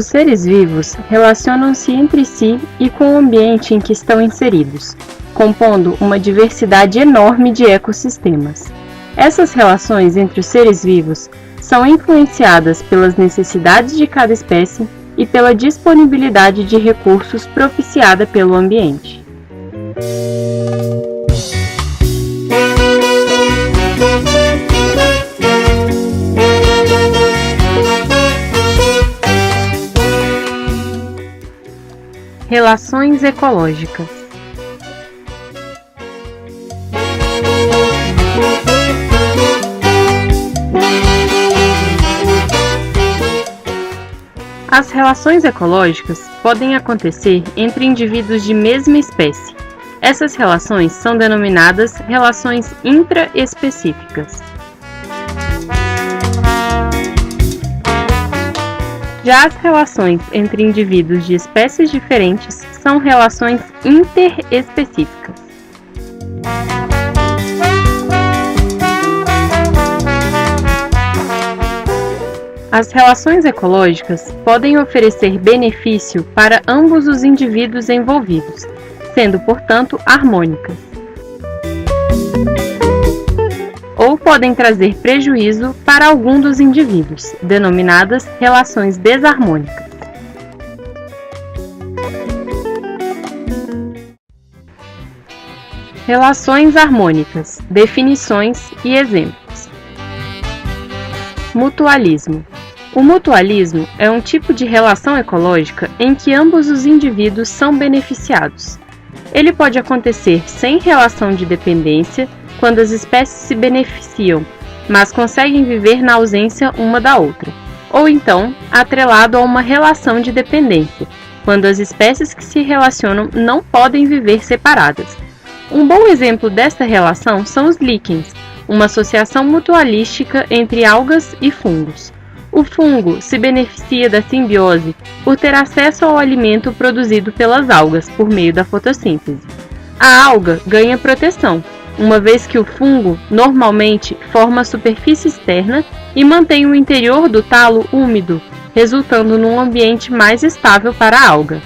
Os seres vivos relacionam-se entre si e com o ambiente em que estão inseridos, compondo uma diversidade enorme de ecossistemas. Essas relações entre os seres vivos são influenciadas pelas necessidades de cada espécie e pela disponibilidade de recursos propiciada pelo ambiente. Relações ecológicas. As relações ecológicas podem acontecer entre indivíduos de mesma espécie. Essas relações são denominadas relações intraespecíficas. Já as relações entre indivíduos de espécies diferentes são relações interespecíficas. As relações ecológicas podem oferecer benefício para ambos os indivíduos envolvidos, sendo, portanto, harmônicas. Ou podem trazer prejuízo para algum dos indivíduos, denominadas relações desarmônicas. Relações harmônicas, definições e exemplos. Mutualismo. O mutualismo é um tipo de relação ecológica em que ambos os indivíduos são beneficiados. Ele pode acontecer sem relação de dependência, quando as espécies se beneficiam, mas conseguem viver na ausência uma da outra, ou então atrelado a uma relação de dependência, quando as espécies que se relacionam não podem viver separadas. Um bom exemplo desta relação são os líquens, uma associação mutualística entre algas e fungos. O fungo se beneficia da simbiose por ter acesso ao alimento produzido pelas algas por meio da fotossíntese. A alga ganha proteção, uma vez que o fungo normalmente forma a superfície externa e mantém o interior do talo úmido, resultando num ambiente mais estável para a alga.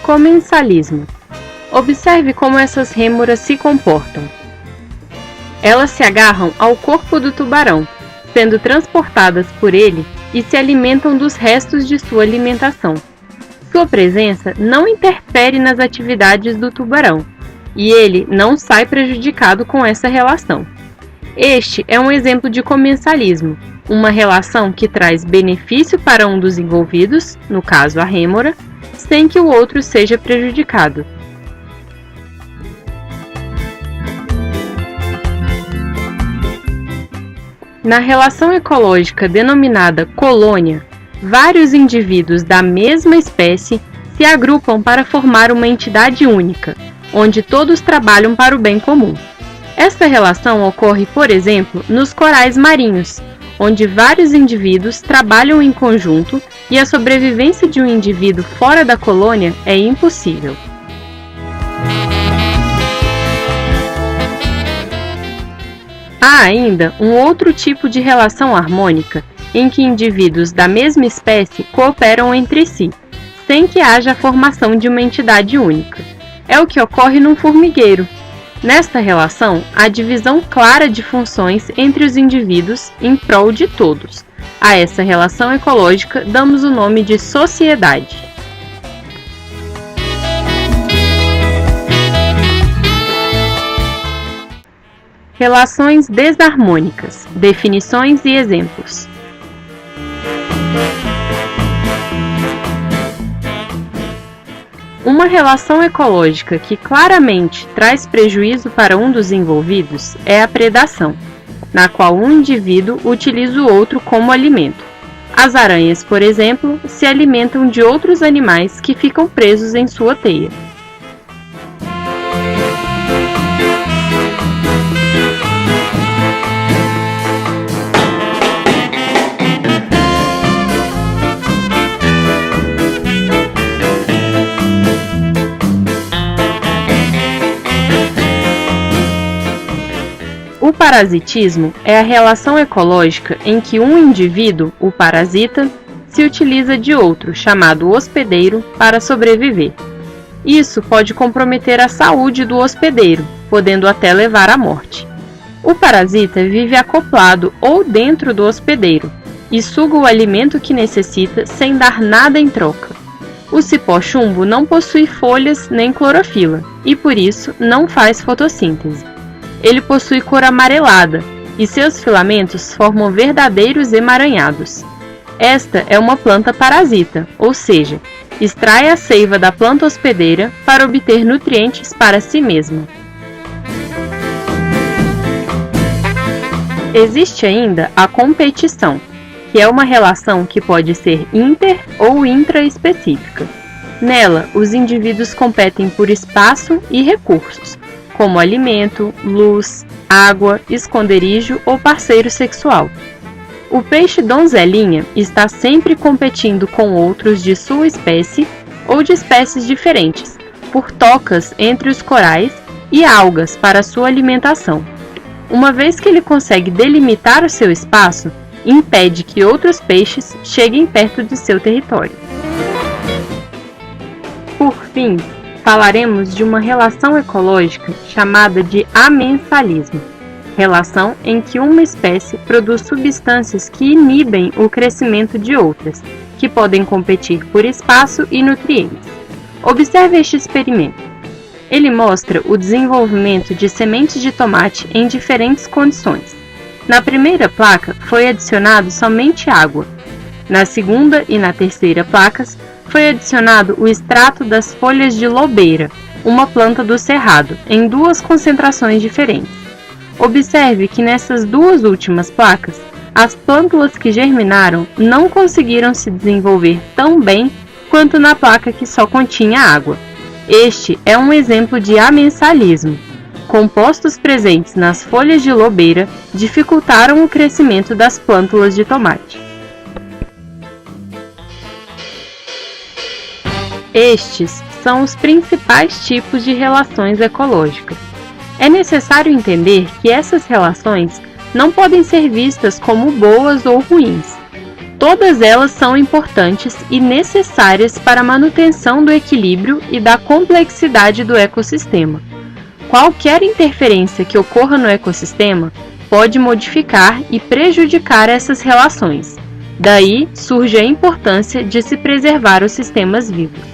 Comensalismo. Observe como essas rêmoras se comportam. Elas se agarram ao corpo do tubarão, sendo transportadas por ele e se alimentam dos restos de sua alimentação. Sua presença não interfere nas atividades do tubarão, e ele não sai prejudicado com essa relação. Este é um exemplo de comensalismo, uma relação que traz benefício para um dos envolvidos, no caso a rêmora, sem que o outro seja prejudicado. Na relação ecológica denominada colônia, vários indivíduos da mesma espécie se agrupam para formar uma entidade única, onde todos trabalham para o bem comum. Esta relação ocorre, por exemplo, nos corais marinhos, onde vários indivíduos trabalham em conjunto e a sobrevivência de um indivíduo fora da colônia é impossível. Há ainda um outro tipo de relação harmônica, em que indivíduos da mesma espécie cooperam entre si, sem que haja a formação de uma entidade única. É o que ocorre num formigueiro. Nesta relação, há divisão clara de funções entre os indivíduos em prol de todos. A essa relação ecológica damos o nome de sociedade. Relações desarmônicas, definições e exemplos. Uma relação ecológica que claramente traz prejuízo para um dos envolvidos é a predação, na qual um indivíduo utiliza o outro como alimento. As aranhas, por exemplo, se alimentam de outros animais que ficam presos em sua teia. O parasitismo é a relação ecológica em que um indivíduo, o parasita, se utiliza de outro, chamado hospedeiro, para sobreviver. Isso pode comprometer a saúde do hospedeiro, podendo até levar à morte. O parasita vive acoplado ou dentro do hospedeiro e suga o alimento que necessita sem dar nada em troca. O cipó-chumbo não possui folhas nem clorofila e, por isso, não faz fotossíntese. Ele possui cor amarelada e seus filamentos formam verdadeiros emaranhados. Esta é uma planta parasita, ou seja, extrai a seiva da planta hospedeira para obter nutrientes para si mesma. Existe ainda a competição, que é uma relação que pode ser inter- ou intraespecífica. Nela, os indivíduos competem por espaço e recursos, como alimento, luz, água, esconderijo ou parceiro sexual. O peixe donzelinha está sempre competindo com outros de sua espécie ou de espécies diferentes, por tocas entre os corais e algas para sua alimentação. Uma vez que ele consegue delimitar o seu espaço, impede que outros peixes cheguem perto de seu território. Por fim, falaremos de uma relação ecológica chamada de amensalismo, relação em que uma espécie produz substâncias que inibem o crescimento de outras, que podem competir por espaço e nutrientes. Observe este experimento. Ele mostra o desenvolvimento de sementes de tomate em diferentes condições. Na primeira placa foi adicionado somente água. Na segunda e na terceira placas foi adicionado o extrato das folhas de lobeira, uma planta do cerrado, em duas concentrações diferentes. Observe que nessas duas últimas placas, as plântulas que germinaram não conseguiram se desenvolver tão bem quanto na placa que só continha água. Este é um exemplo de amensalismo. Compostos presentes nas folhas de lobeira dificultaram o crescimento das plântulas de tomate. Estes são os principais tipos de relações ecológicas. É necessário entender que essas relações não podem ser vistas como boas ou ruins. Todas elas são importantes e necessárias para a manutenção do equilíbrio e da complexidade do ecossistema. Qualquer interferência que ocorra no ecossistema pode modificar e prejudicar essas relações. Daí surge a importância de se preservar os sistemas vivos.